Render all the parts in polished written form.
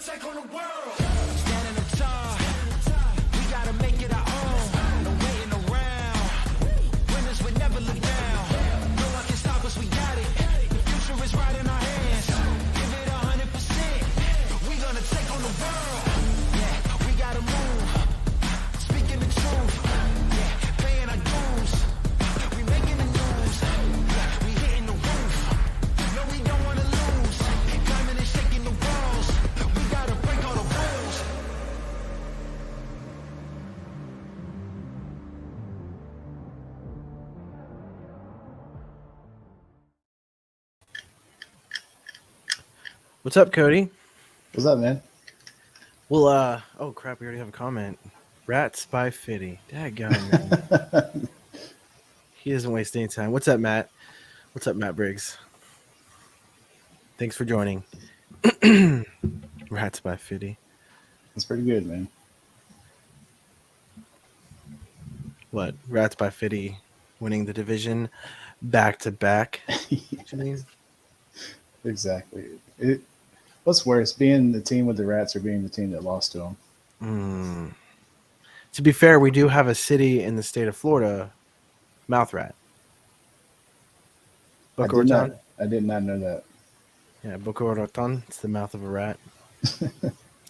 take on the world. Standing tall, we gotta make it our own. No waiting around. Winners would never look down. No one can stop us, we got it. The future is right in our hands. Give it 100%. We gonna take on the world. Yeah, we gotta move. Speaking the truth. Yeah, paying our dues. We making the news. Yeah, we hitting the roof. No, we don't wanna lose. Climbing and shaking the walls. We gotta break all the rules. What's up, Cody? What's up, man? Well, oh crap, we already have a comment. Rats by Fitty. Dadgum, man. He doesn't waste any time. What's up, Matt? What's up, Matt Briggs? Thanks for joining. Rats by Fitty. It's pretty good, man. What? Rats by Fitty winning the division back to back. Exactly. What's worse, being the team with the Rats or being the team that lost to them? To be fair, we do have a city in the state of Florida, Mouth Rat. Boca Raton. I did not know that. Yeah, Boca Raton. It's the mouth of a rat.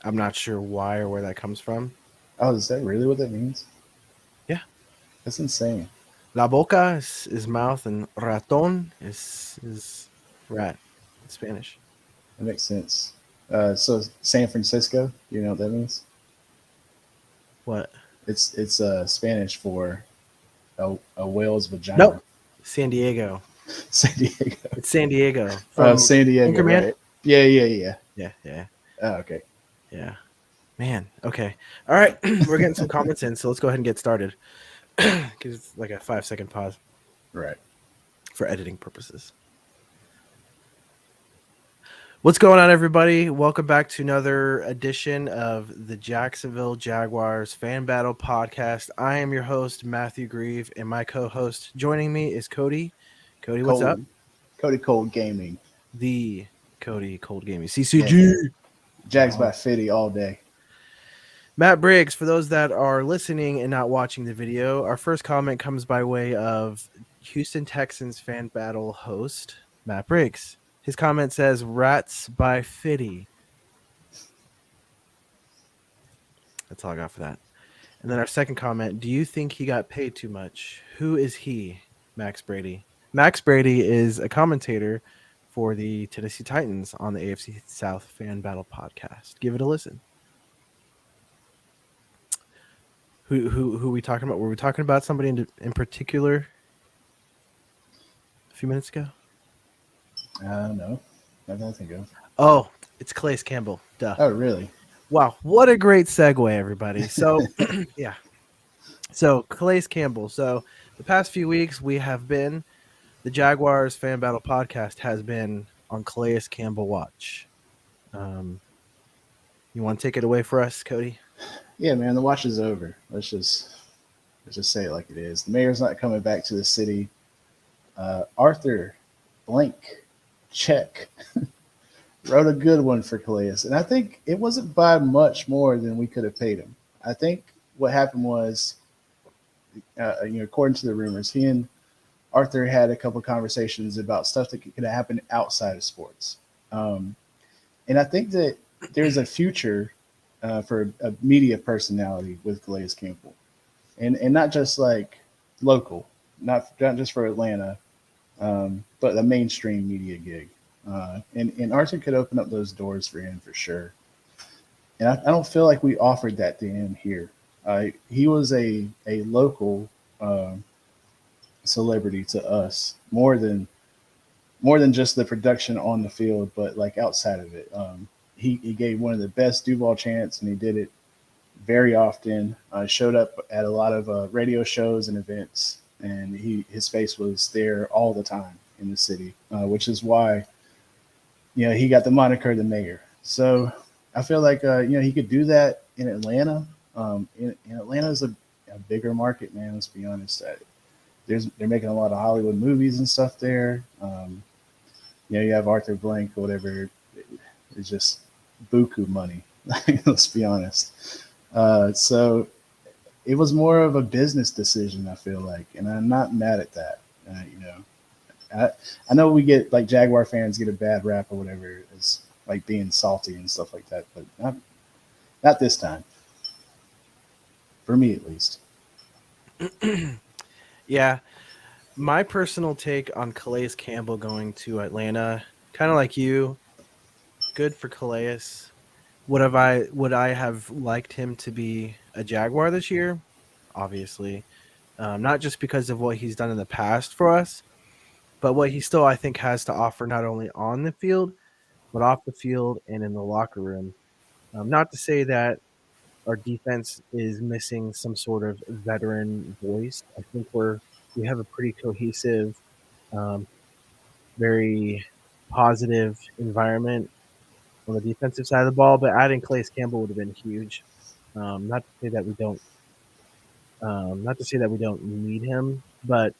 I'm not sure why or where that comes from. Oh, is that really what that means? Yeah. That's insane. La boca is mouth, and raton is rat in Spanish. That makes sense. So San Francisco, you know what that means? What? It's Spanish for a whale's vagina. Nope. San Diego. San Diego. It's San Diego. San Diego. Anchorman? Right? Yeah. Yeah. Oh, okay. Yeah. Man. Okay. All right. We're getting some comments in, so let's go ahead and get started. Because it's like a 5-second pause. Right. For editing purposes. What's going on, everybody? Welcome back to another edition of the Jacksonville Jaguars Fan Battle Podcast. I am your host, Matthew Grieve, and my co-host joining me is Cody. Cody, what's up? Cody Cold Gaming. The Cody Cold Gaming. CCG. Yeah. Jags by Fitty all day. Matt Briggs, for those that are listening and not watching the video, our first comment comes by way of Houston Texans Fan Battle host, Matt Briggs. His comment says, Rats by Fitty. That's all I got for that. And then our second comment, do you think he got paid too much? Who is he? Max Brady. Max Brady is a commentator for the Tennessee Titans on the AFC South Fan Battle Podcast. Give it a listen. Who are we talking about? Were we talking about somebody in particular a few minutes ago? No. Nothing I think of. Oh, it's Calais Campbell. Duh. Oh, really? Wow. What a great segue, everybody. So, yeah. So, Calais Campbell. So, the past few weeks, the Jaguars Fan Battle Podcast has been on Calais Campbell watch. You want to take it away for us, Cody? Yeah, man, the watch is over. Let's just say it like it is. The mayor's not coming back to the city. Arthur Blank check wrote a good one for Calais, and I think it wasn't by much more than we could have paid him. I think what happened was, according to the rumors, he and Arthur had a couple of conversations about stuff that could happen outside of sports, and I think that there's a future for a media personality with Calais Campbell, and not just like local, not just for Atlanta. But a mainstream media gig. And Arthur could open up those doors for him for sure. And I don't feel like we offered that to him here. He was a local celebrity to us, more than just the production on the field, but like outside of it. He gave one of the best Duval chants, and he did it very often. Showed up at a lot of radio shows and events. And his face was there all the time in the city, which is why, he got the moniker the mayor. So I feel like, he could do that in Atlanta. In Atlanta is a bigger market, man. Let's be honest. They're making a lot of Hollywood movies and stuff there. You have Arthur Blank or whatever. It's just buku money. Let's be honest. So it was more of a business decision, I feel like, and I'm not mad at that. I know we get like Jaguar fans get a bad rap or whatever, it's like being salty and stuff like that, but not this time. For me, at least. Yeah, my personal take on Calais Campbell going to Atlanta, kind of like you, good for Calais. Would I have liked him to be a Jaguar this year? Obviously, not just because of what he's done in the past for us, but what he still I think has to offer not only on the field but off the field and in the locker room. Not to say that our defense is missing some sort of veteran voice. I think we have a pretty cohesive, um, very positive environment on the defensive side of the ball. But adding Calais Campbell would have been huge. Not to say that we don't, not to say that we don't need him, but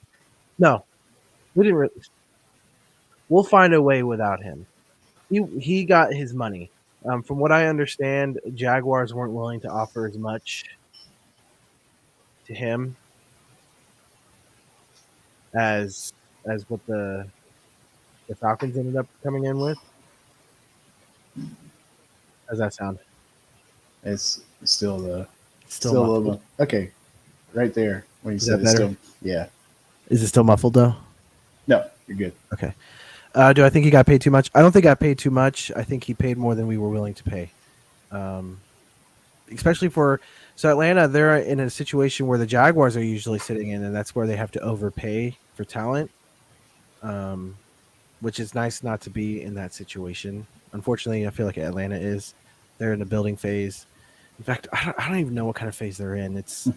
no, we didn't. We'll find a way without him. He got his money. From what I understand, Jaguars weren't willing to offer as much to him as what the Falcons ended up coming in with. How's that sound? It's still the Still a little muffled. bit okay. Right there when you Is said that it's better? still yeah. Is it still muffled though? No, you're good. Okay. Do I think he got paid too much? I don't think he got paid too much. I think he paid more than we were willing to pay. Um, Especially for Atlanta, they're in a situation where the Jaguars are usually sitting in, and that's where they have to overpay for talent. Um, which is nice not to be in that situation. Unfortunately, I feel like Atlanta is. They're in the building phase. In fact, I don't even know what kind of phase they're in. It's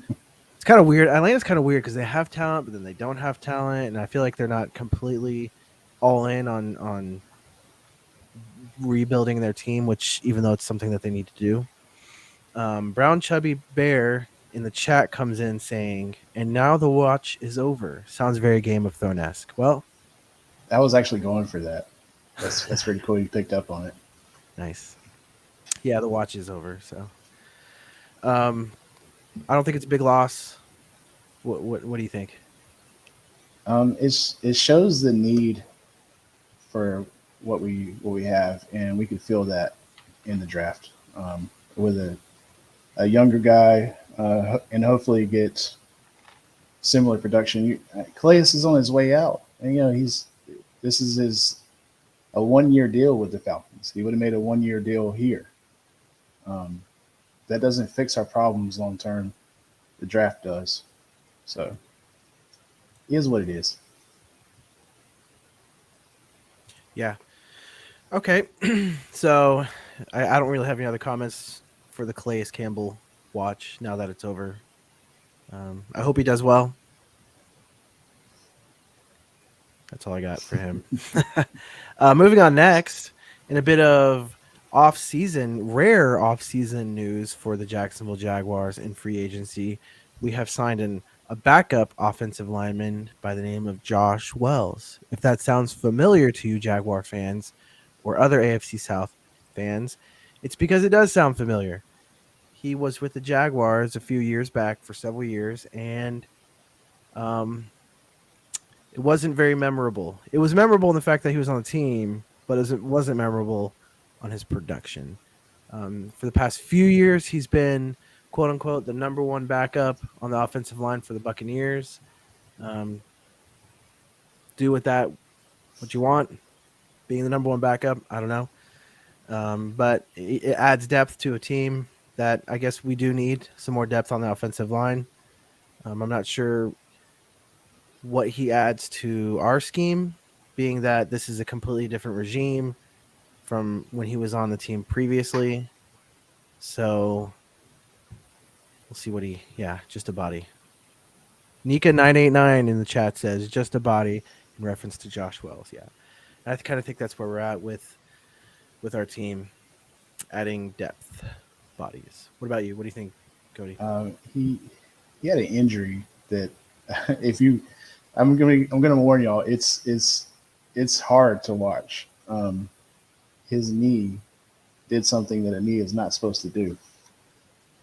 kind of weird. Atlanta's kind of weird because they have talent, but then they don't have talent, and I feel like they're not completely all in on rebuilding their team. Which, even though it's something that they need to do, Brown Chubby Bear in the chat comes in saying, "And now the watch is over." Sounds very Game of Thrones esque. Well, I was actually going for that. That's pretty cool. You picked up on it. nice. Yeah, the watch is over. So, um, I don't think it's a big loss. What do you think? It shows the need for what we have, and we could feel that in the draft with a younger guy, and hopefully get similar production. Calais is on his way out, and this is his a 1 year deal with the Falcons. He would have made a 1 year deal here. Um, that doesn't fix our problems long term. The draft does. So it is what it is. Yeah. Okay. So, I don't really have any other comments for the Calais Campbell watch now that it's over. I hope he does well. That's all I got for him. Moving on next, in a bit of rare off-season news for the Jacksonville Jaguars in free agency, we have signed a backup offensive lineman by the name of Josh Wells. If that sounds familiar to you, Jaguar fans, or other AFC South fans, it's because it does sound familiar. He was with the Jaguars a few years back for several years, and um, it wasn't very memorable. It was memorable in the fact that he was on the team, but it wasn't memorable on his production. For the past few years, he's been "quote unquote" the number one backup on the offensive line for the Buccaneers. Um, do with that what you want. Being the number one backup, I don't know, but it adds depth to a team that I guess we do need some more depth on the offensive line. I'm not sure what he adds to our scheme, being that this is a completely different regime from when he was on the team previously. So we'll see just a body. Nika989 in the chat says just a body in reference to Josh Wells. Yeah. And I kind of think that's where we're at with our team, adding depth bodies. What about you? What do you think, Cody? He had an injury that if you I'm gonna warn y'all, it's hard to watch. His knee did something that a knee is not supposed to do.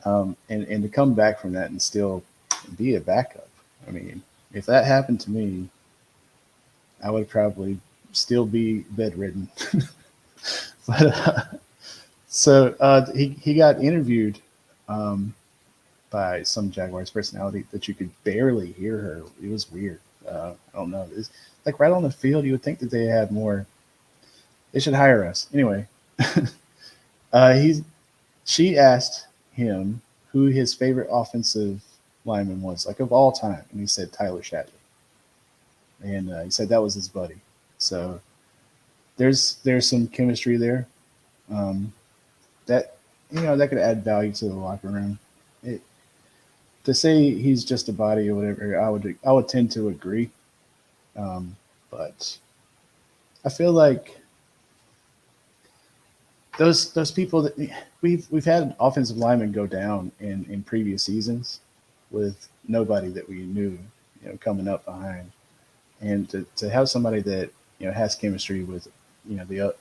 And to come back from that and still be a backup. I mean, if that happened to me, I would probably still be bedridden. but he got interviewed by some Jaguars personality that you could barely hear her. It was weird. I don't know. It's like right on the field, you would think that they had more. They should hire us anyway. She asked him who his favorite offensive lineman was, like of all time, and he said Tyler Shatley, and he said that was his buddy. So there's some chemistry there. That that could add value to the locker room. To say he's just a body or whatever, I would tend to agree. But I feel like those people that we've had offensive linemen go down in previous seasons with nobody that we knew, coming up behind, and to have somebody that has chemistry with the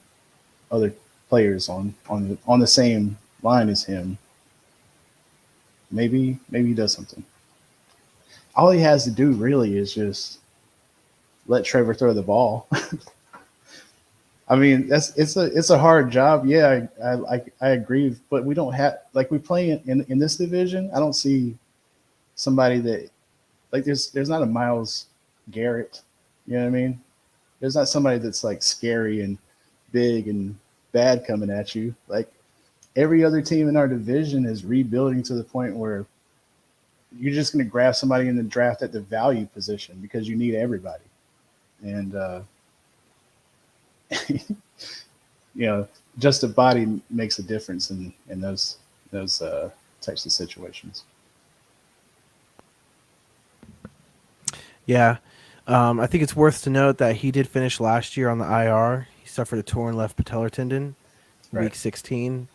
other players on the same line as him, maybe he does something. All he has to do really is just let Trevor throw the ball. I mean, it's a hard job. Yeah, I agree, but we don't have, like, we play in this division. I don't see somebody that, like, there's not a Myles Garrett. You know what I mean? There's not somebody that's like scary and big and bad coming at you. Like, every other team in our division is rebuilding to the point where you're just going to grab somebody in the draft at the value position because you need everybody. And, just a body makes a difference in those types of situations. Yeah. I think it's worth to note that he did finish last year on the IR. He suffered a torn left patellar tendon, week 16.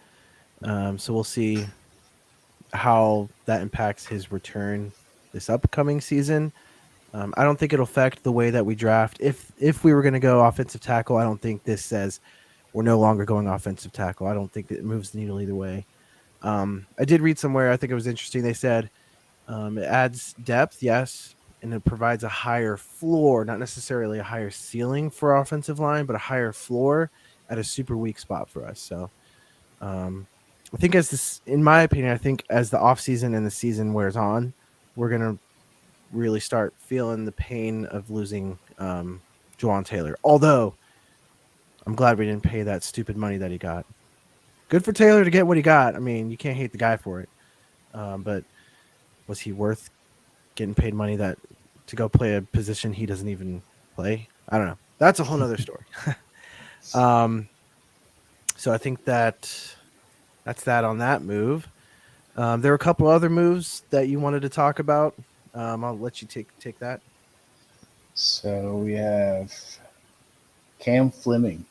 So we'll see how that impacts his return this upcoming season. I don't think it'll affect the way that we draft. If we were going to go offensive tackle, I don't think this says we're no longer going offensive tackle. I don't think that it moves the needle either way. I did read somewhere, I think it was interesting, they said it adds depth, yes, and it provides a higher floor, not necessarily a higher ceiling for our offensive line, but a higher floor at a super weak spot for us. So I think in my opinion, I think as the offseason and the season wears on, we're going to really start feeling the pain of losing Juwan Taylor. Although I'm glad we didn't pay that stupid money that he got. Good for Taylor to get what he got. I mean, you can't hate the guy for it. But was he worth getting paid money to go play a position he doesn't even play? I don't know. That's a whole nother story. So I think that's that on that move. There were a couple other moves that you wanted to talk about. I'll let you take that. So we have Cam Fleming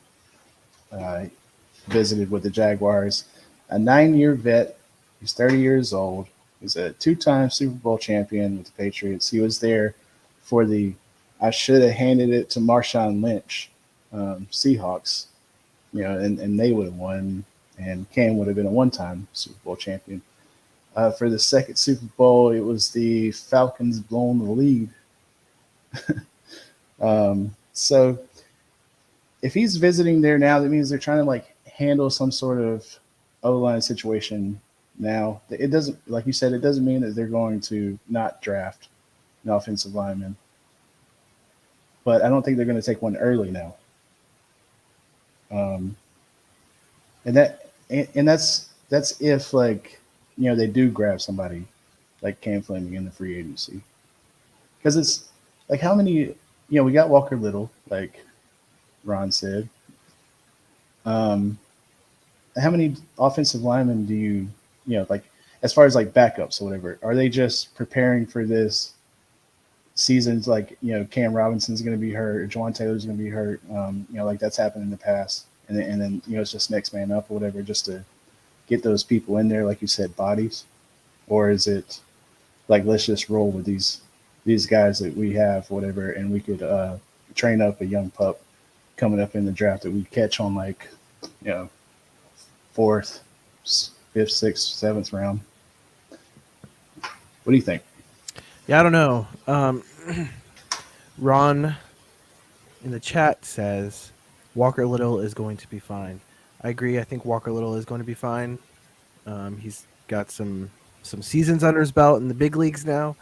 visited with the Jaguars, a 9-year vet. He's 30 years old. He's a 2-time Super Bowl champion with the Patriots. He was there for the I should have handed it to Marshawn Lynch Seahawks, and they would have won, and Cam would have been a 1-time Super Bowl champion. For the second Super Bowl, it was the Falcons blowing the lead. So if he's visiting there now, that means they're trying to handle some sort of O-line situation now. It doesn't, like you said, it doesn't mean that they're going to not draft an offensive lineman. But I don't think they're going to take one early now. And that's if they do grab somebody like Cam Fleming in the free agency. Because it's like, how many, we got Walker Little, like Ron said. How many offensive linemen do you as far as backups or whatever, are they just preparing for this seasons? Cam Robinson's going to be hurt, Juwan Taylor's going to be hurt. That's happened in the past. And then it's just next man up or whatever, just to get those people in there, like you said, bodies? Or is it let's just roll with these guys that we have, whatever, and we could train up a young pup coming up in the draft that we catch on fourth, fifth, sixth, seventh round. What do you think? Yeah, I don't know. Ron in the chat says Walker Little is going to be fine. I agree. I think Walker Little is going to be fine. He's got some seasons under his belt in the big leagues now.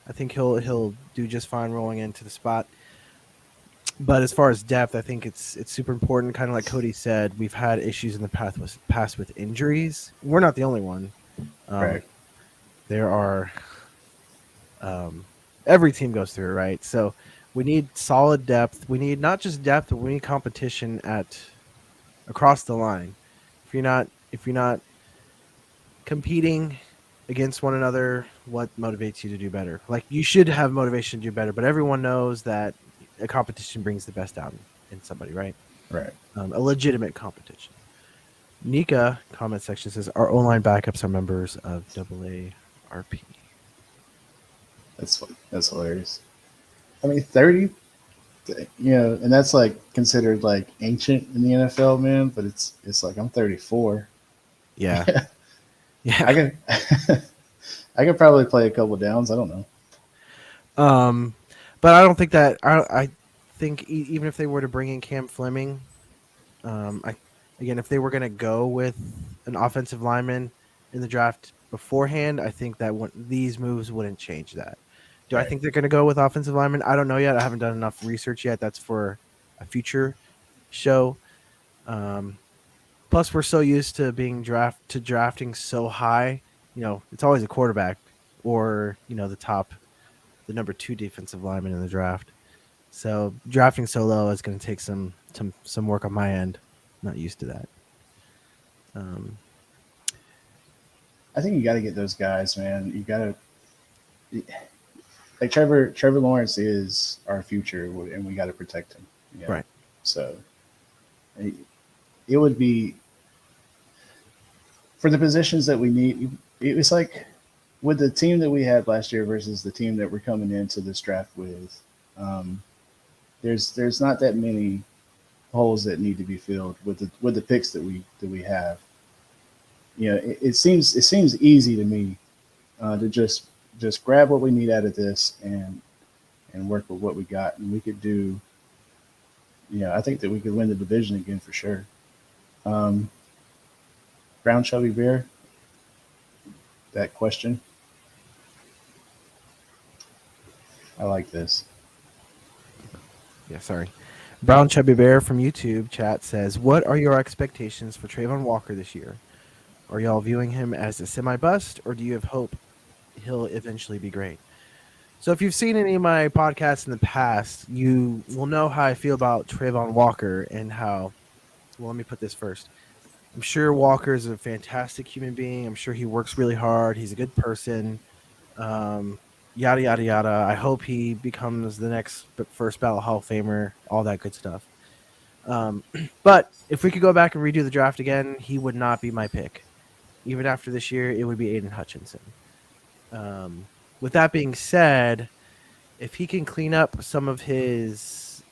I think he'll do just fine rolling into the spot. But as far as depth, I think it's super important. Kind of like Cody said, we've had issues in the past with injuries. We're not the only one. Right. There are every team goes through it, right? So we need solid depth. We need not just depth, but we need competition at across the line. If you're not competing against one another, what motivates you to do better? Like you should have motivation to do better, but everyone knows that a competition brings the best out in somebody, right? Right. A legitimate competition. Nika comment section says our online backups are members of AARP. That's hilarious. I mean, 30, and that's like considered like ancient in the NFL, man. But it's like I'm 34. Yeah, yeah. I can I could probably play a couple downs. I don't know. But I don't think that I think even if they were to bring in Cam Fleming, if they were going to go with an offensive lineman in the draft beforehand, I think that these moves wouldn't change that. Do Right. I think they're going to go with offensive linemen? I don't know yet. I haven't done enough research yet. That's for a future show. Plus, we're so used to drafting so high. It's always a quarterback or the number 2 defensive lineman in the draft. So drafting so low is going to take some work on my end. Not used to that. I think you got to get those guys, man. You got to like Trevor Lawrence is our future, and we got to protect him. Right. So it would be for the positions that we need. It was like with the team that we had last year versus the team that we're coming into this draft with. There's not that many holes that need to be filled with the picks that we have. It seems easy to me to just grab what we need out of this and work with what we got, and we could do. I think that we could win the division again for sure. Brown Chubby Bear. That question. I like this. Yeah, sorry. Brown Chubby Bear from YouTube chat says, what are your expectations for Trayvon Walker this year? Are y'all viewing him as a semi-bust, or do you have hope he'll eventually be great? So if you've seen any of my podcasts in the past, you will know how I feel about Trayvon Walker and how, well, let me put this first. I'm sure Walker is a fantastic human being. I'm sure he works really hard. He's a good person. Yada, yada, yada. I hope he becomes the next first ballot Hall of Famer, all that good stuff. But if we could go back and redo the draft again, he would not be my pick. Even after this year, it would be Aiden Hutchinson. With that being said, if he can clean up some of his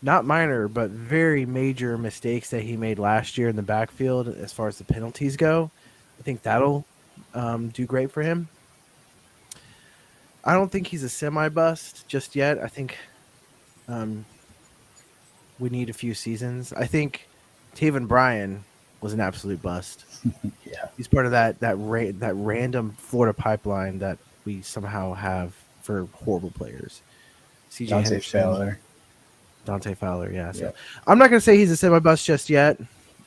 not minor, but very major mistakes that he made last year in the backfield as far as the penalties go, I think that'll do great for him. I don't think he's a semi-bust just yet. I think we need a few seasons. I think Taven Bryan was an absolute bust. Yeah. He's part of that random Florida pipeline that we somehow have for horrible players. CJ Henderson, Dante Fowler, yeah. So I'm not going to say he's a semi-bust just yet,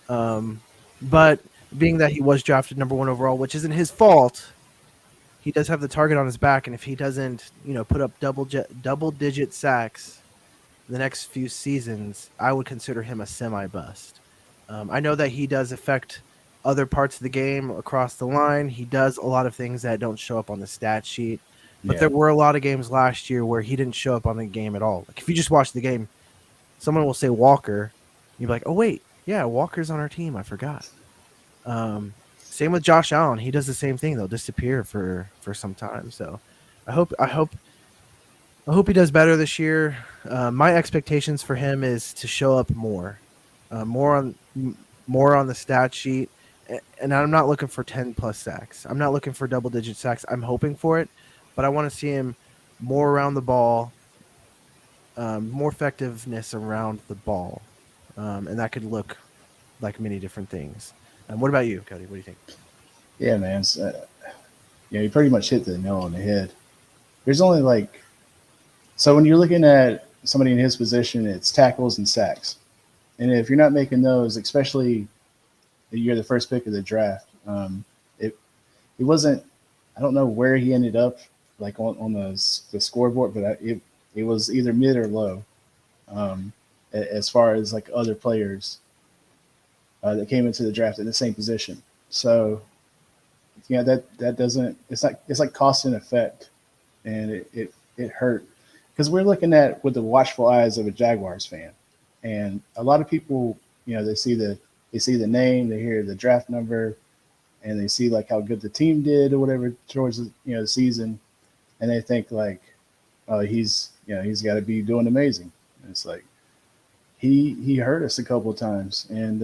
but being that he was drafted number 1 overall, which isn't his fault, he does have the target on his back, and if he doesn't, put up double-digit sacks the next few seasons, I would consider him a semi-bust. I know that he does affect other parts of the game across the line. He does a lot of things that don't show up on the stat sheet, but there were a lot of games last year where he didn't show up on the game at all. Like if you just watch the game, someone will say Walker, you'll be like, oh wait, yeah, Walker's on our team. I forgot. Same with Josh Allen. He does the same thing. They'll disappear for some time. So I hope he does better this more on the stat sheet. And I'm not looking for 10 plus sacks. I'm not looking for double digit sacks. I'm hoping for it, but I want to see him more around the ball, more effectiveness around the ball. And that could look like many different things. What about you, Cody? What do you think? Yeah, man. You pretty much hit the nail on the head. There's only like, so when you're looking at somebody in his position, it's tackles and sacks. And if you're not making those, especially you're the first pick of the draft, it wasn't. I don't know where he ended up, like on the scoreboard, but it was either mid or low, as far as like other players that came into the draft at the same position. So that doesn't. It's like cost and effect, and it hurt because we're looking at with the watchful eyes of a Jaguars fan, and a lot of people, they see the name, they hear the draft number, and they see like how good the team did or whatever towards the season, and they think like, oh, he's got to be doing amazing. And it's like he hurt us a couple of times, and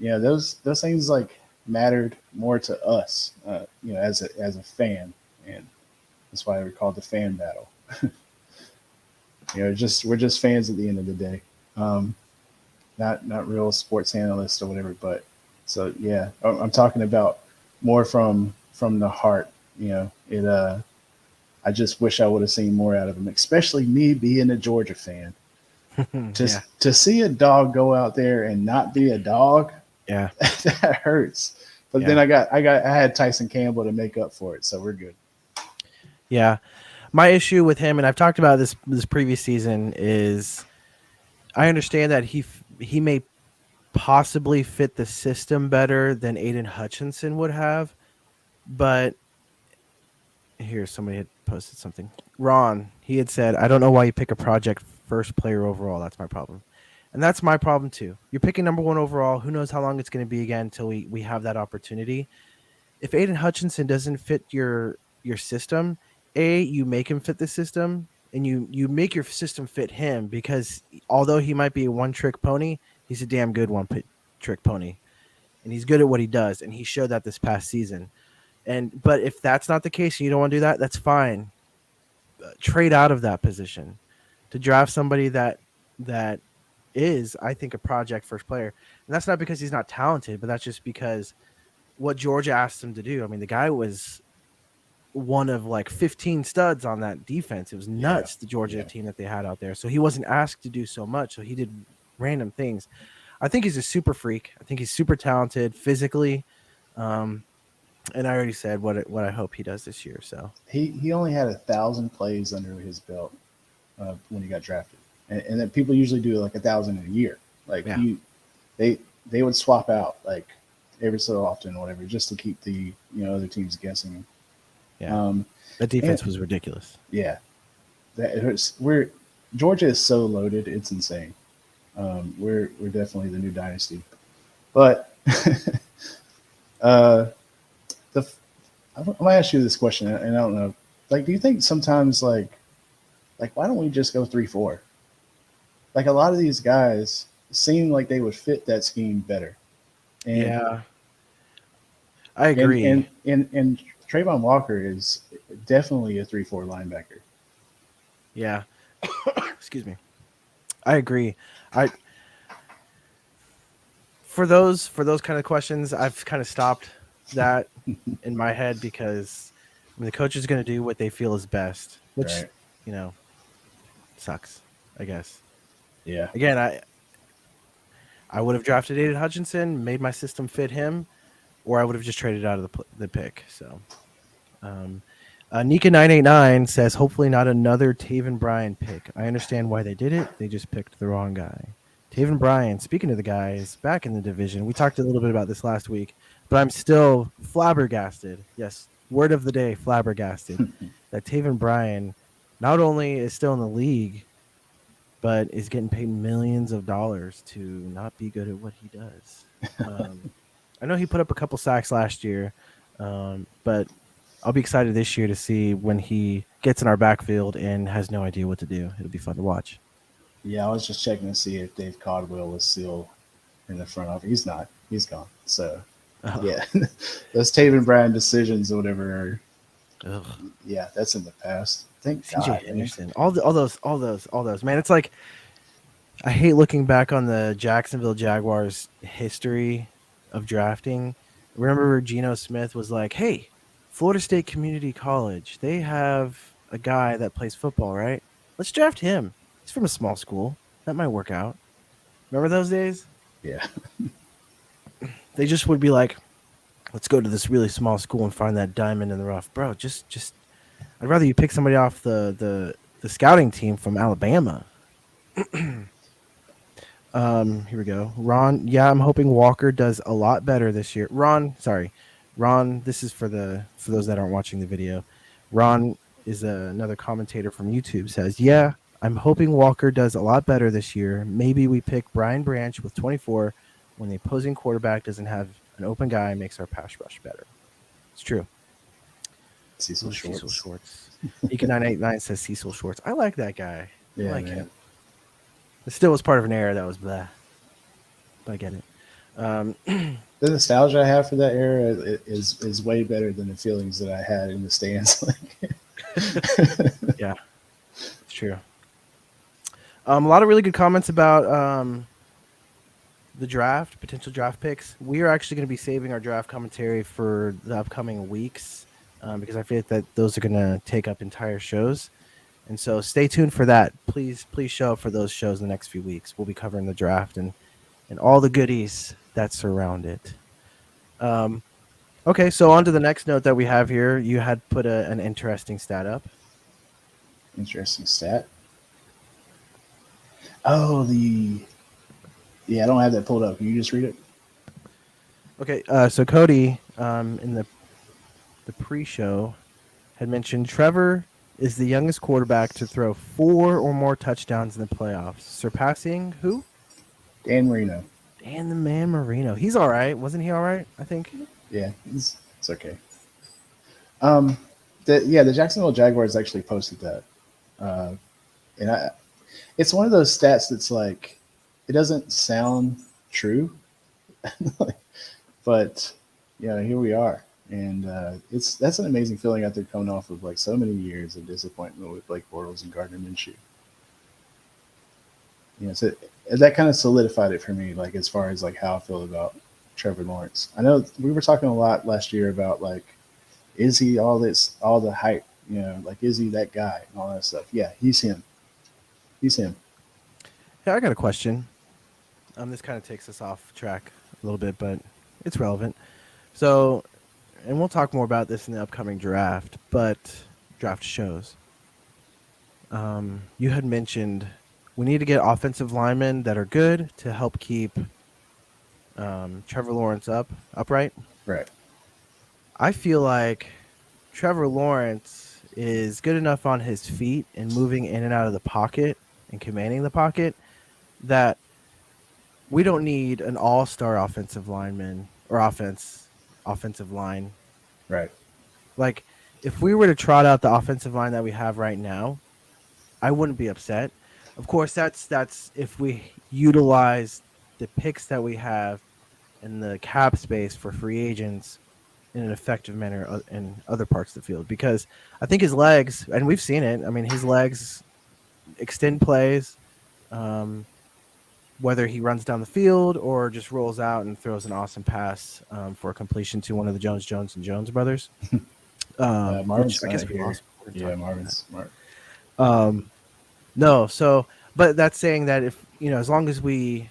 those things like mattered more to us, as a fan, and that's why we call it the fan battle. We're just fans at the end of the day, not real sports analysts or whatever. But so yeah, I'm talking about more from the heart. I just wish I would have seen more out of him, especially me being a Georgia fan. To see a dog go out there and not be a dog, Yeah, that hurts. But then I had Tyson Campbell to make up for it, so we're good. yeah. My issue with him, and I've talked about this previous season, is I understand that he may possibly fit the system better than Aiden Hutchinson would have, but here somebody had posted something. Ron, he had said, "I don't know why you pick a project first player overall. That's my problem." And that's my problem too. You're picking number 1 overall. Who knows how long it's going to be again until we have that opportunity. If Aiden Hutchinson doesn't fit your system, you make him fit the system, and you make your system fit him, because although he might be a one-trick pony, he's a damn good one-trick pony, and he's good at what he does, and he showed that this past season. But if that's not the case and you don't want to do that, that's fine. Trade out of that position to draft somebody that is, I think, a project first player. And that's not because he's not talented, but that's just because what Georgia asked him to do. I mean, the guy was one of like 15 studs on that defense. It was nuts, the Georgia team that they had out there. So he wasn't asked to do so much. So he did random things. I think he's a super freak. I think he's super talented physically. And I already said what I hope he does this year. So he only had 1,000 plays under his belt when he got drafted, and then people usually do like 1,000 in a year. Like they would swap out like every so often, or whatever, just to keep the other teams guessing. Yeah, that defense was ridiculous. Yeah, Georgia is so loaded, it's insane. We're definitely the new dynasty, but I'm gonna ask you this question, and I don't know. Like, do you think sometimes like why don't we just go 3-4? Like a lot of these guys seem like they would fit that scheme better. And, yeah, I agree. And Trayvon Walker is definitely a 3-4 linebacker. Yeah, excuse me. I agree. For those kind of questions, I've kind of stopped that in my head, because the coach is going to do what they feel is best, which right. Sucks, I guess. Yeah. Again, I would have drafted Aiden Hutchinson, made my system fit him, or I would have just traded out of the pick. So, Nika989 says, hopefully not another Taven Bryan pick. I understand why they did it. They just picked the wrong guy. Taven Bryan, speaking of the guys back in the division, we talked a little bit about this last week, but I'm still flabbergasted. Yes, word of the day, flabbergasted, that Taven Bryan not only is still in the league, but is getting paid millions of dollars to not be good at what he does. I know he put up a couple sacks last year, but I'll be excited this year to see when he gets in our backfield and has no idea what to do. It'll be fun to watch. Yeah, I was just checking to see if Dave Caldwell was still in the front office. He's not. He's gone. So Oh, yeah, those Taven Bryan decisions or whatever. ugh. Yeah, that's in the past. Thank CJ God, man. Henderson, all those. Man, it's like I hate looking back on the Jacksonville Jaguars history of drafting. Remember, Geno Smith was like, "Hey, Florida State Community College, they have a guy that plays football, right? Let's draft him. He's from a small school. That might work out." Remember those days? Yeah, They just would be like, "Let's go to this really small school and find that diamond in the rough, bro." Just, I'd rather you pick somebody off the scouting team from Alabama. Here we go. Ron, yeah, I'm hoping Walker does a lot better this year. Ron, this is for those that aren't watching the video. Ron is another commentator from YouTube says, "Yeah, I'm hoping Walker does a lot better this year. Maybe we pick Brian Branch with 24 when the opposing quarterback doesn't have an open guy, makes our pass rush better." It's true. Cecil Shorts. Cecil Shorts. Eka989 says Cecil Shorts. I like that guy. I Yeah, like man. him. It still was part of an era that was blah. But I get it. The nostalgia I have for that era is way better than the feelings that I had in the stands. Yeah, it's true. A lot of really good comments about the draft, potential draft picks. We are actually going to be saving our draft commentary for the upcoming weeks because I feel like that those are going to take up entire shows. And so stay tuned for that. Please show up for those shows in the next few weeks. We'll be covering the draft and all the goodies that surround it. Okay, so on to the next note that we have here. You had put an interesting stat up. Interesting stat. Oh, I don't have that pulled up. Can you just read it? Okay, so Cody in the pre-show had mentioned Trevor is the youngest quarterback to throw 4 or more touchdowns in the playoffs, surpassing who? Dan Marino. Dan the Man Marino. He's all right. Wasn't he all right? I think. Yeah, it's okay. The Jacksonville Jaguars actually posted that, and it's one of those stats that's like, it doesn't sound true, but here we are, and that's an amazing feeling after coming off of like so many years of disappointment with Blake Bortles and Gardner Minshew. So that kind of solidified it for me, like as far as like how I feel about Trevor Lawrence. I know we were talking a lot last year about like, is he all the hype? Like is he that guy and all that stuff? Yeah, he's him. He's him. Yeah, I got a question. This kind of takes us off track a little bit, but it's relevant. So, and we'll talk more about this in the upcoming draft, but draft shows. You had mentioned we need to get offensive linemen that are good to help keep Trevor Lawrence upright. Right. I feel like Trevor Lawrence is good enough on his feet and moving in and out of the pocket and commanding the pocket that we don't need an all-star offensive lineman or offensive line. Right. Like, if we were to trot out the offensive line that we have right now, I wouldn't be upset. Of course, that's if we utilize the picks that we have and the cap space for free agents in an effective manner in other parts of the field. Because I think his legs, and we've seen it, I mean, his legs extend plays, whether he runs down the field or just rolls out and throws an awesome pass for a completion to one of the Jones and Jones brothers. Marvin's I guess not we here. also were talking Yeah, about Marvin's that. smart. No, so but that's saying that if as long as we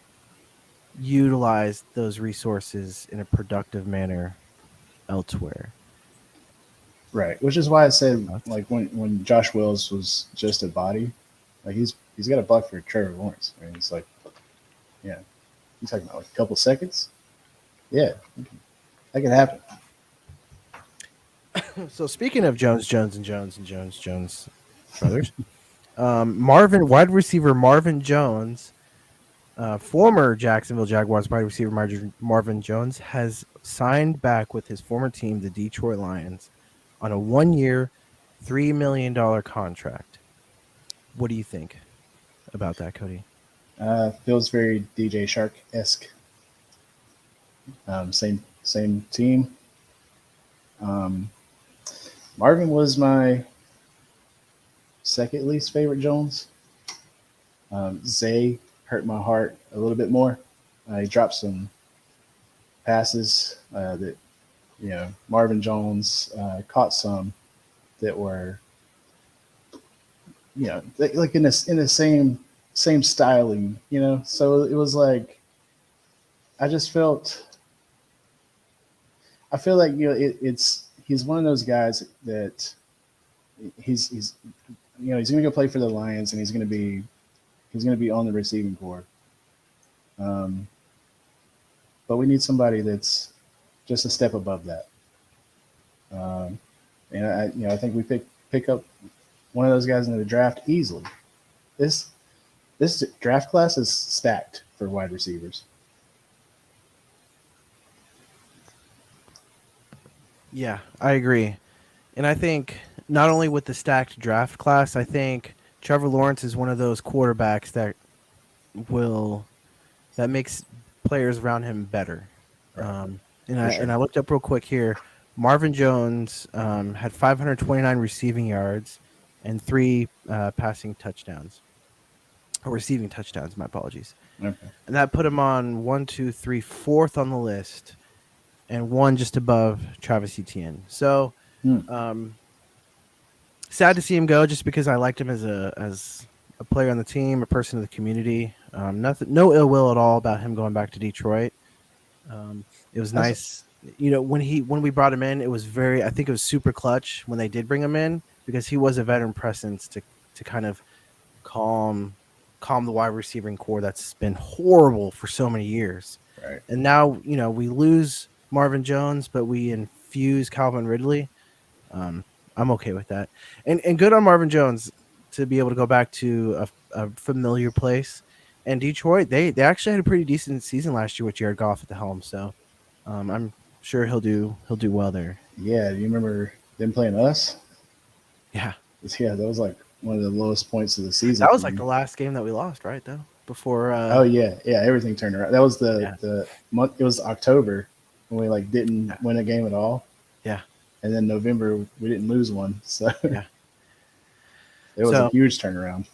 utilize those resources in a productive manner elsewhere. Right. Which is why I said like when Josh Wells was just a body, like he's got a buck for Trevor Lawrence. I mean, it's like, yeah, you talking about like a couple seconds? Yeah, that could happen. So speaking of Jones brothers, wide receiver Marvin Jones, former Jacksonville Jaguars wide receiver Marvin Jones has signed back with his former team, the Detroit Lions, on a 1-year, $3 million contract. What do you think about that, Cody? Feels very DJ Shark-esque. Same team. Um, Marvin was my second least favorite Jones. Zay hurt my heart a little bit more. He dropped some passes that Marvin Jones caught some that were like in the same styling. So it was like I just felt I feel like it's he's one of those guys that he's he's going to go play for the Lions and he's going to be on the receiving corps. Um, but we need somebody that's just a step above that. And I think we pick up one of those guys in the draft easily. This draft class is stacked for wide receivers. Yeah, I agree. And I think not only with the stacked draft class, I think Trevor Lawrence is one of those quarterbacks will that makes players around him better. And I looked up real quick here. Marvin Jones had 529 receiving yards and 3 passing touchdowns, or receiving touchdowns. My apologies. Okay. And that put him on 1, 2, 3, fourth on the list, and one just above Travis Etienne. So, sad to see him go, just because I liked him as a player on the team, a person of the community. No ill will at all about him going back to Detroit. It was nice, when we brought him in. It was I think it was super clutch when they did bring him in, because he was a veteran presence to kind of calm the wide receiving core that's been horrible for so many years. Right. And now, we lose Marvin Jones, but we infuse Calvin Ridley. I'm okay with that. And good on Marvin Jones to be able to go back to a familiar place. And Detroit, they actually had a pretty decent season last year with Jared Goff at the helm. So I'm sure he'll do well there. Yeah, do you remember them playing us? Yeah. Yeah, that was like one of the lowest points of the season. That was like the last game that we lost, right, though? Before oh yeah, everything turned around. That was the month. It was October when we didn't win a game at all. Yeah. And then November we didn't lose one. So yeah. It was a huge turnaround.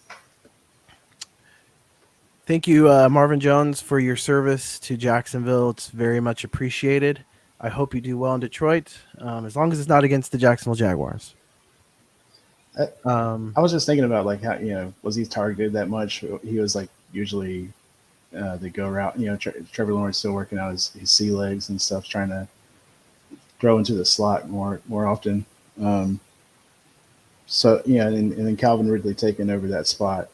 Thank you, Marvin Jones, for your service to Jacksonville. It's very much appreciated. I hope you do well in Detroit, as long as it's not against the Jacksonville Jaguars. I was just thinking about how was he targeted that much? He was usually the go route. Trevor Lawrence still working out his sea legs and stuff, trying to throw into the slot more often. So and then Calvin Ridley taking over that spot.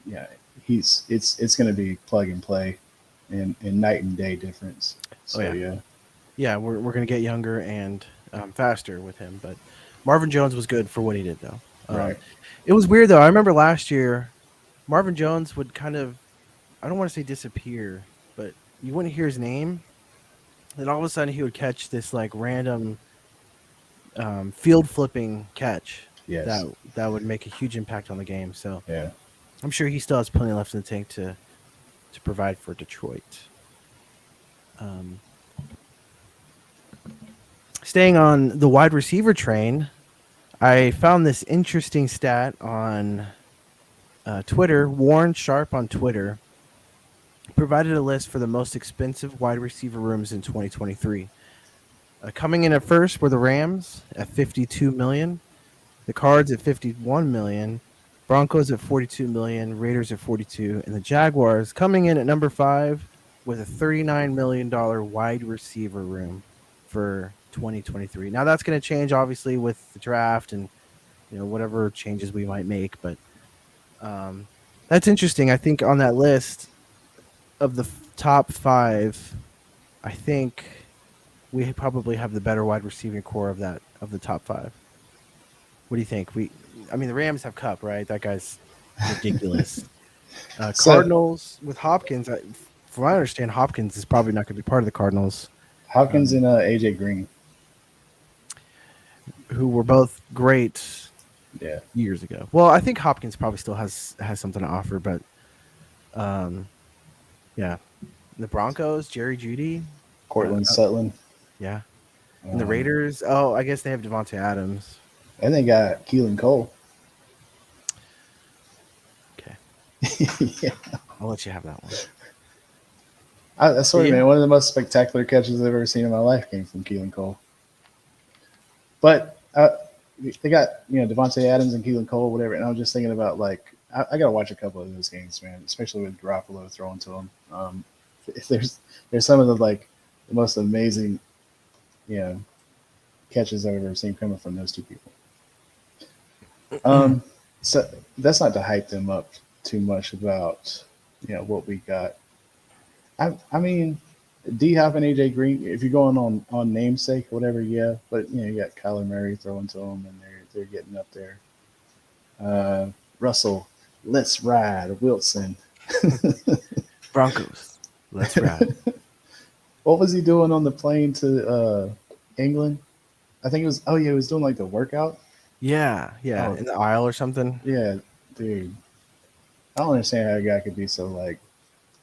Yeah, it's going to be plug and play, and night and day difference. So yeah, we're going to get younger and faster with him. But Marvin Jones was good for what he did, though. Right. It was weird, though. I remember last year, Marvin Jones would kind of, I don't want to say disappear, but you wouldn't hear his name. Then all of a sudden, he would catch this random field flipping catch. Yes. That would make a huge impact on the game. So yeah, I'm sure he still has plenty left in the tank to provide for Detroit. Staying on the wide receiver train, I found this interesting stat on Twitter. Warren Sharp on Twitter provided a list for the most expensive wide receiver rooms in 2023. Coming in at first were the Rams at $52 million, the Cards at $51 million, Broncos at $42 million, Raiders at $42 million, and the Jaguars coming in at number 5 with a $39 million wide receiver room for 2023. Now that's going to change, obviously, with the draft and whatever changes we might make. But that's interesting. I think on that list of the top 5, I think we probably have the better wide receiving core of the top 5. What do you think? The Rams have Cup, right? That guy's ridiculous. Cardinals with Hopkins. From what I understand, Hopkins is probably not going to be part of the Cardinals. Hopkins and AJ Green, who were both great years ago. Well, I think Hopkins probably still has something to offer, but The Broncos, Jerry Jeudy. Cortland Sutton. Yeah. And the Um, Raiders, oh, I guess they have Devontae Adams. and they got Keelan Cole. Okay. Yeah. I'll let you have that one. I swear, Yeah. man, one of the most spectacular catches I've ever seen in my life came from Keelan Cole. But they got Devontae Adams and Keelan Cole, whatever. And I was just thinking about like I got to watch a couple of those games, man, especially with Garoppolo throwing to them. If there's some of the most amazing catches I've ever seen coming from those two people. So that's not to hype them up too much about what we got. I mean, D Hop and AJ Green. If you're going on namesake, whatever, yeah. But you got Kyler Murray throwing to them, and they're getting up there. Russell, let's ride. Wilson. Broncos, let's ride. What was he doing on the plane to England? I think it was. Oh yeah, he was doing like the workout. Yeah, Oh. in the aisle or something. Yeah, dude. I don't understand how a guy could be so like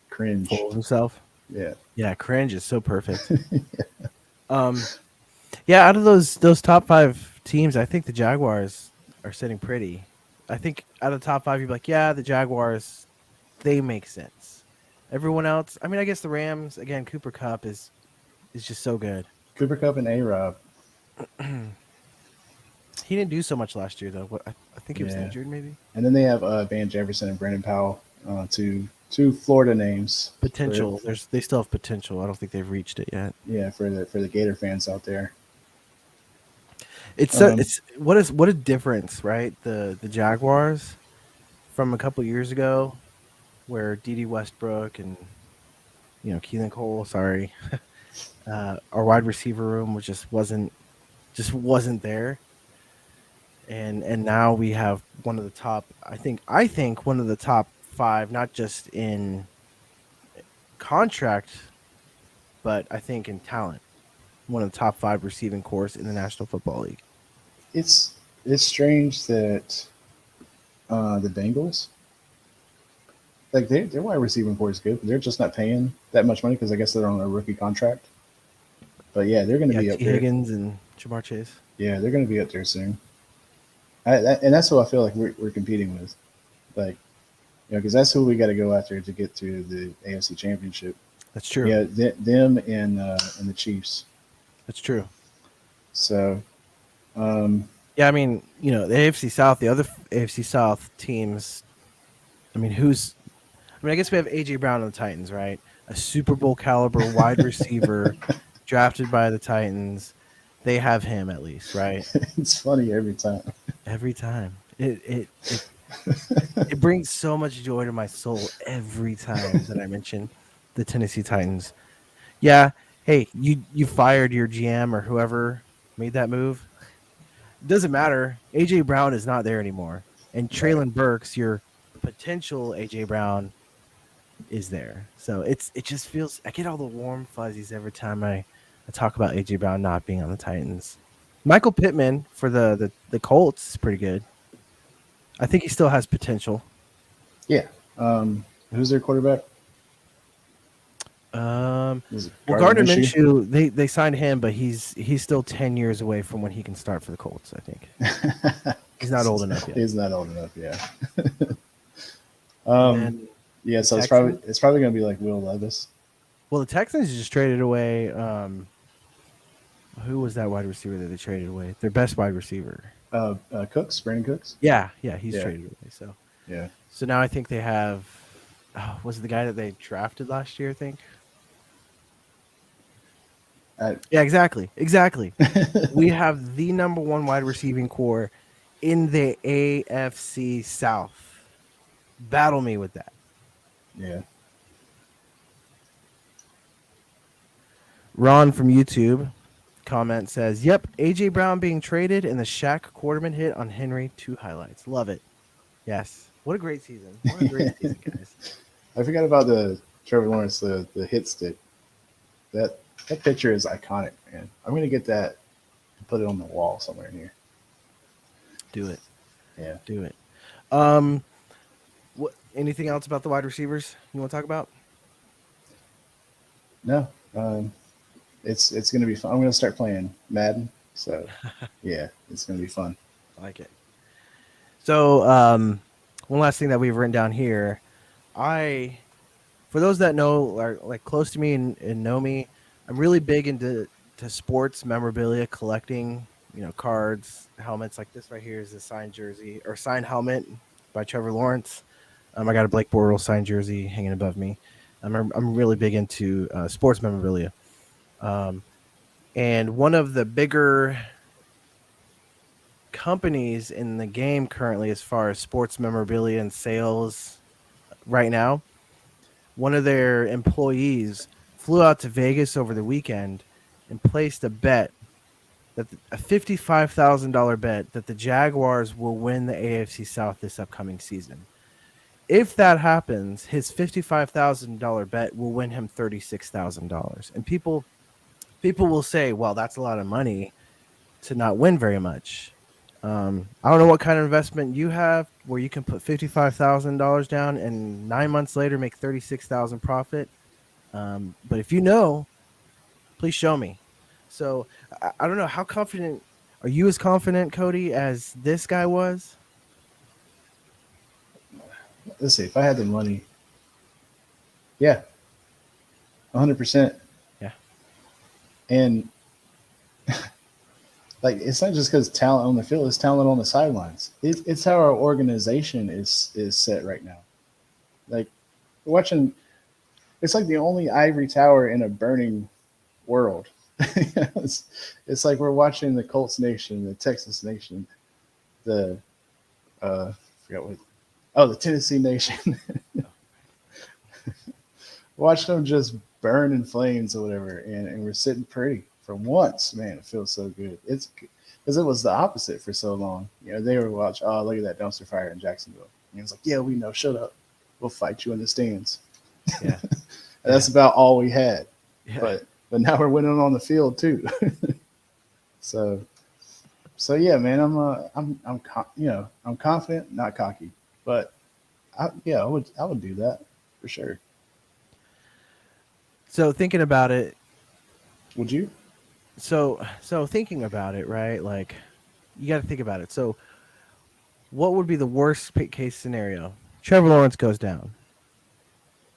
cringe. Full of himself. Yeah, cringe is so perfect. Yeah, out of those top 5 teams, I think the Jaguars are sitting pretty. I think out of the top 5, you'd be like, yeah, the Jaguars, they make sense. Everyone else, I mean, I guess the Rams, again, Cooper Kupp is just so good. Cooper Kupp and A-Rob. He didn't do so much last year, though. I think he was injured, maybe. And then they have Van Jefferson and Brandon Powell, two Florida names. Potential. They still have potential. I don't think they've reached it yet. Yeah, for the Gator fans out there. It's what a difference, right? The Jaguars from a couple years ago, where D.D. Westbrook and Keelan Cole, our wide receiver room wasn't there. And now we have one of the top. I think one of the top 5, not just in contract, but I think in talent. One of the top 5 receiving corps in the National Football League. It's strange that the Bengals, like their wide receiving corps is good, but they're just not paying that much money because I guess they're on a rookie contract. But yeah, they're going to be up there. Higgins and Jamar Chase. Yeah, they're going to be up there soon. And that's who I feel like we're competing with, like, because that's who we got to go after to get to the AFC Championship. That's true. Yeah, them and the Chiefs. That's true. So, yeah, I mean, the AFC South, the other AFC South teams. I mean, I guess we have AJ Brown on the Titans, right? A Super Bowl caliber wide receiver drafted by the Titans. They have him at least, right? It's funny every time. Every time. It brings so much joy to my soul every time that I mention the Tennessee Titans. Yeah, hey, you fired your GM or whoever made that move. It doesn't matter. AJ Brown is not there anymore. And Traylon Burks, your potential AJ Brown, is there. So it just feels, I get all the warm fuzzies every time I talk about AJ Brown not being on the Titans. Michael Pittman for the Colts is pretty good. I think he still has potential. Yeah. Who's their quarterback? Gardner Minshew, they signed him, but he's still 10 years away from when he can start for the Colts, I think. He's not old enough yet. He's not old enough, yeah. Yeah, so it's probably going to be like Will Levis. Well, the Texans just traded away. Who was that wide receiver that they traded away? Their best wide receiver. Brandon Cooks. Yeah, he's traded away. So yeah. So now I think they have. Was it the guy that they drafted last year? I think. Yeah, exactly. We have the number 1 wide receiving core in the AFC South. Battle me with that. Yeah. Ron from YouTube comment says, "Yep, AJ Brown being traded and the Shaq Quarterman hit on Henry, 2 highlights. Love it. Yes. What a great season. What a great season, guys." I forgot about the Trevor Lawrence, the hit stick. That picture is iconic, man. I'm gonna get that and put it on the wall somewhere in here. Do it. Yeah. Do it. What? Anything else about the wide receivers you want to talk about? No, it's gonna be fun. I'm gonna start playing Madden. So yeah, it's gonna be fun. I like it. So, one last thing that we've written down here, I, for those that know, are like close to me and know me, I'm really big into sports memorabilia collecting. You know, cards, helmets. Like this right here is a signed jersey or signed helmet by Trevor Lawrence. I got a Blake Bortles signed jersey hanging above me. I'm really big into sports memorabilia. Um, and one of the bigger companies in the game currently, as far as sports memorabilia and sales right now, one of their employees flew out to Vegas over the weekend and placed a bet that a $55,000 bet that the Jaguars will win the AFC South this upcoming season. If that happens, his $55,000 bet will win him $36,000. And people will say, "Well, that's a lot of money to not win very much." I don't know what kind of investment you have where you can put $55,000 down and 9 months later make 36,000 profit. But if you know, please show me. So I don't know, how confident are you, as confident, Cody, as this guy was? Let's see. If I had the money, yeah, 100%. Yeah. And like, it's not just because talent on the field; it's talent on the sidelines. It's how our organization is set right now. Like, watching, it's like the only ivory tower in a burning world. it's like we're watching the Colts nation, the Texas nation, the forgot what, oh, the Tennessee nation. Watch them just burn in flames or whatever, and we're sitting pretty for once. Man, it feels so good. It's because it was the opposite for so long. You know, they were watching, oh, look at that dumpster fire in Jacksonville. And it's like, yeah, we know, shut up. We'll fight you in the stands. Yeah. And that's about all we had. Yeah. But now we're winning on the field too. so yeah, man, I'm confident, not cocky, but I would do that for sure. So thinking about it, Would you? so thinking about it, right? Like, you got to think about it. So what would be the worst case scenario? Trevor Lawrence goes down.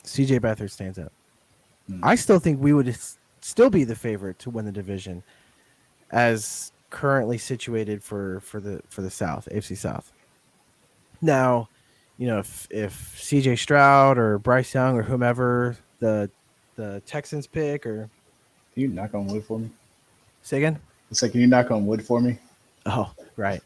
CJ Beathard stands up. I still think we would still be the favorite to win the division as currently situated for the South, AFC South. Now, you know, if CJ Stroud or Bryce Young or whomever the Texans pick, or Can you knock on wood for me? say again? It's like, can you knock on wood for me? Oh, right.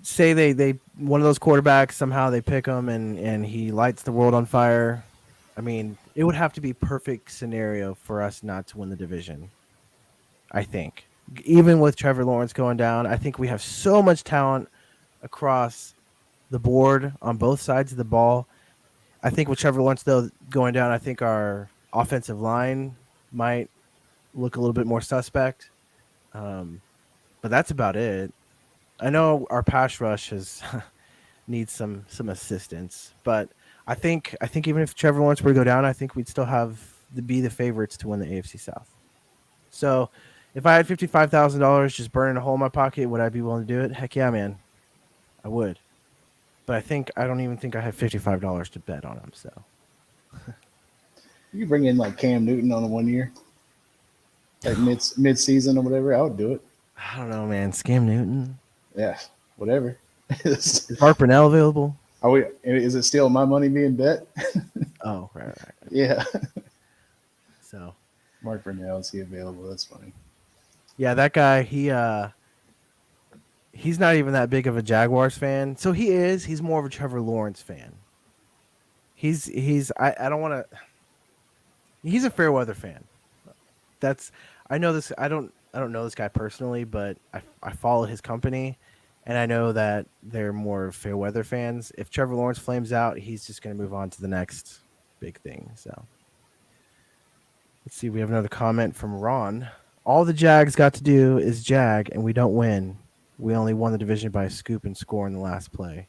Say they one of those quarterbacks, somehow they pick him and he lights the world on fire. I mean, it would have to be perfect scenario for us not to win the division. I think, even with Trevor Lawrence going down, I think we have so much talent across the board on both sides of the ball. I think with Trevor Lawrence, though, going down, I think our offensive line might look a little bit more suspect. But that's about it. I know our pass rush has needs some assistance, but I think even if Trevor Lawrence were to go down, I think we'd still be the favorites to win the AFC South. So if I had $55,000 just burning a hole in my pocket, would I be willing to do it? Heck yeah, man, I would. But I don't even think I have $55 to bet on him. So You could bring in like Cam Newton on a 1 year, like mid season or whatever. I would do it. I don't know, man. Scam Newton. Yeah, whatever. Is Mark Brunell available? Is it still my money being bet? Oh, right. Yeah. So Mark Brunell, is he available? That's funny. yeah, that guy, he's not even that big of a Jaguars fan. So he's more of a Trevor Lawrence fan. I don't want to. He's a fair weather fan. I know this. I don't know this guy personally, but I follow his company, and I know that they're more fair weather fans. If Trevor Lawrence flames out, he's just going to move on to the next big thing. So let's see. We have another comment from Ron. All the Jags got to do is jag, and we don't win. We only won the division by a scoop and score in the last play.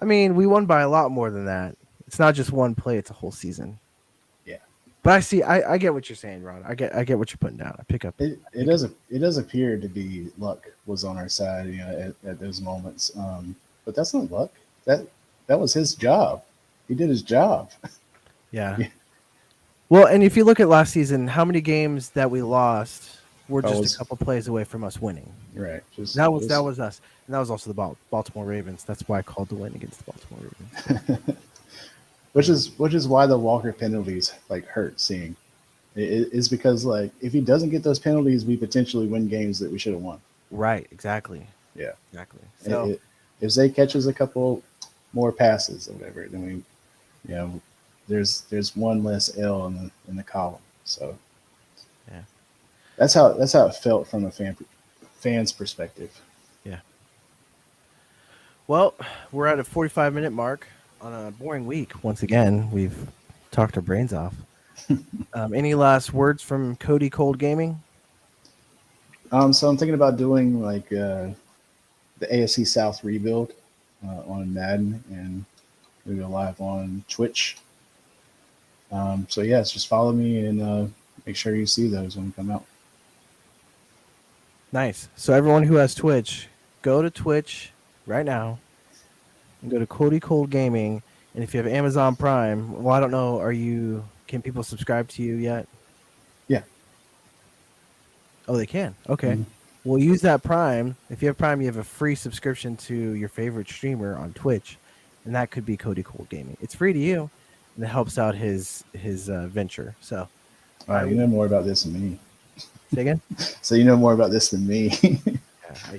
I mean, we won by a lot more than that. It's not just one play; it's a whole season. Yeah. But I get what you're saying, Ron. I get what you're putting down. I pick up. It does appear to be luck was on our side, at those moments. But that's not luck. That was his job. He did his job. Yeah. Yeah. Well, and if you look at last season, how many games that we lost were That just was- a couple plays away from us winning? Right. That was us, and that was also the Baltimore Ravens. That's why I called the win against the Baltimore Ravens. which is why the Walker penalties like hurt seeing. Is because like if he doesn't get those penalties, we potentially win games that we should have won. Right. Exactly. Yeah. Exactly. So If Zay catches a couple more passes or whatever, then there's one less L in the column. So yeah, that's how it felt from a fan's perspective. yeah. Well, we're at a 45-minute mark on a boring week. Once again, we've talked our brains off. Any last words from Cody Cold Gaming? So I'm thinking about doing like the AFC South rebuild on Madden and we go live on Twitch. So yes, just follow me and make sure you see those when we come out. Nice. So everyone who has Twitch, go to Twitch right now and go to Cody Cold Gaming. And if you have Amazon Prime, well, I don't know, can people subscribe to you yet? Yeah. Oh, they can. Okay. Mhm. Well, use that Prime. If you have Prime, you have a free subscription to your favorite streamer on Twitch, and that could be Cody Cold Gaming. It's free to you, and it helps out his venture. So, All right, you know more about this than me. say again. So you know more about this than me. Yeah,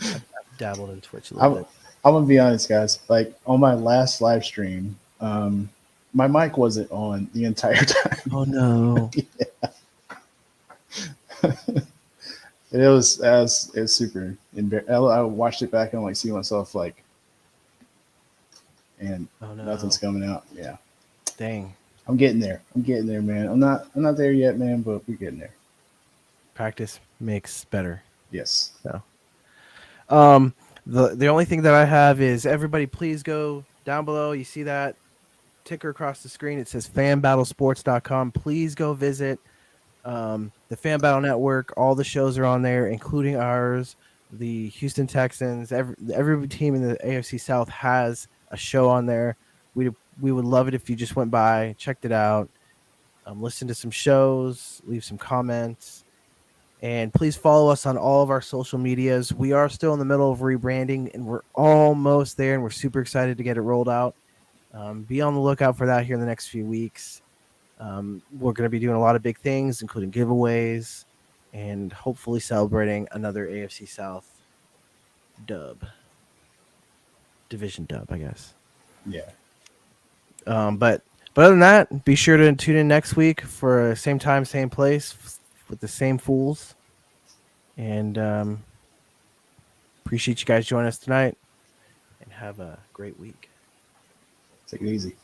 I've dabbled in Twitch a little bit. I'm gonna be honest, guys. Like on my last live stream, my mic wasn't on the entire time. Oh no! It was super embarrassing. I watched it back and I'm like see myself like, and Oh no! nothing's coming out. Yeah, Dang! I'm getting there. Man. I'm not there yet, man, but we're getting there. Practice makes better. Yes. So, the only thing that I have is everybody, please go down below. You see that ticker across the screen? It says fanbattlesports.com. Please go visit the Fan Battle Network. All the shows are on there, including ours. The Houston Texans. Every team in the AFC South has a show on there. We would love it if you just went by, checked it out, listen to some shows, leave some comments. And please follow us on all of our social medias. We are still in the middle of rebranding, and we're almost there, and we're super excited to get it rolled out. Be on the lookout for that here in the next few weeks. We're going to be doing a lot of big things, including giveaways, and hopefully celebrating another AFC South division dub, I guess. Yeah. But other than that, be sure to tune in next week for same time, same place with the same fools. And appreciate you guys joining us tonight, and have a great week. Take it easy.